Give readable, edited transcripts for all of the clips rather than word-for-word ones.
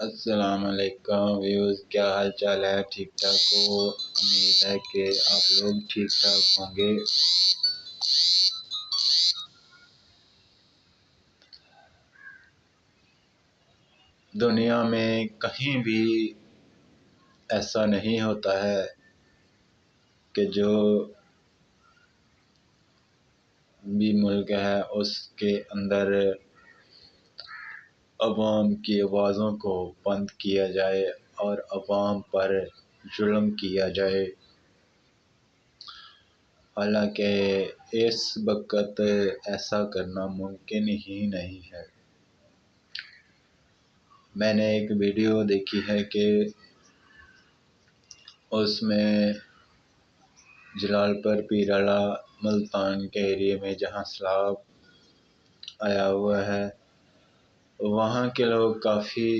السلام علیکم ویوز، کیا حال چال ہے؟ ٹھیک ٹھاک ہو؟ امید ہے کہ آپ لوگ ٹھیک ٹھاک ہوں گے۔ دنیا میں کہیں بھی ایسا نہیں ہوتا ہے کہ جو بھی ملک ہے اس کے اندر عوام کی آوازوں کو بند کیا جائے اور عوام پر ظلم کیا جائے۔ حالانکہ اس وقت ایسا کرنا ممکن ہی نہیں ہے۔ میں نے ایک ویڈیو دیکھی ہے کہ اس میں جلال پور پیرالا ملتان کے ایریے میں جہاں سیلاب آیا ہوا ہے، وہاں کے لوگ کافی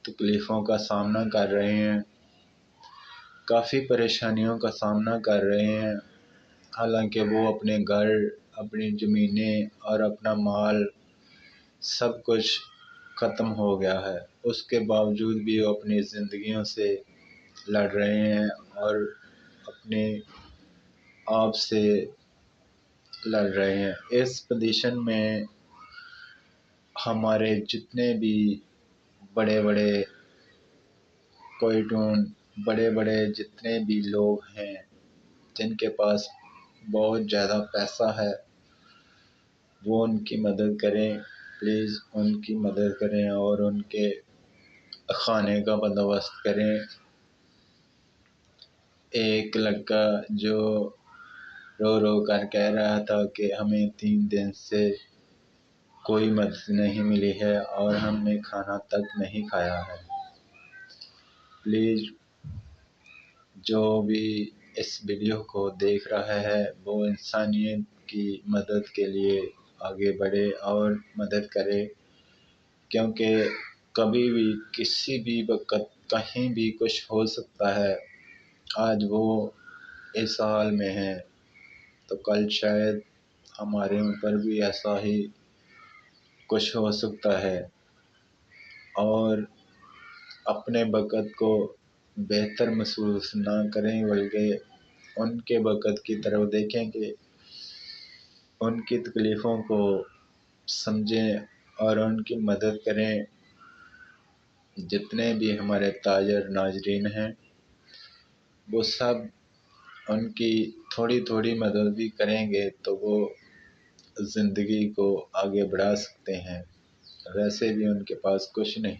تکلیفوں کا سامنا کر رہے ہیں، کافی پریشانیوں کا سامنا کر رہے ہیں۔ حالانکہ وہ اپنے گھر، اپنی زمینیں اور اپنا مال سب کچھ ختم ہو گیا ہے، اس کے باوجود بھی وہ اپنی زندگیوں سے لڑ رہے ہیں اور اپنے آپ سے لڑ رہے ہیں۔ اس پوزیشن میں ہمارے جتنے بھی بڑے بڑے کوئٹون، بڑے بڑے جتنے بھی لوگ ہیں جن کے پاس بہت زیادہ پیسہ ہے، وہ ان کی مدد کریں، پلیز ان کی مدد کریں اور ان کے کھانے کا بندوبست کریں۔ ایک لڑکا جو رو رو کر کہہ رہا تھا کہ ہمیں 3 دن سے کوئی مدد نہیں ملی ہے اور ہم نے کھانا تک نہیں کھایا ہے۔ پلیز جو بھی اس ویڈیو کو دیکھ رہا ہے وہ انسانیت کی مدد کے لیے آگے بڑھے اور مدد کرے، کیونکہ کبھی بھی کسی بھی وقت کہیں بھی کچھ ہو سکتا ہے۔ آج وہ اس حال میں ہیں تو کل شاید ہمارے اوپر بھی ایسا ہی کچھ ہو سکتا ہے۔ اور اپنے وقت کو بہتر محسوس نہ کریں بلکہ ان کے وقت کی طرف دیکھیں کہ ان کی تکلیفوں کو سمجھیں اور ان کی مدد کریں۔ جتنے بھی ہمارے تاجر ناظرین ہیں وہ سب ان کی تھوڑی تھوڑی مدد بھی کریں گے تو وہ زندگی کو آگے بڑھا سکتے ہیں، ویسے بھی ان کے پاس کچھ نہیں۔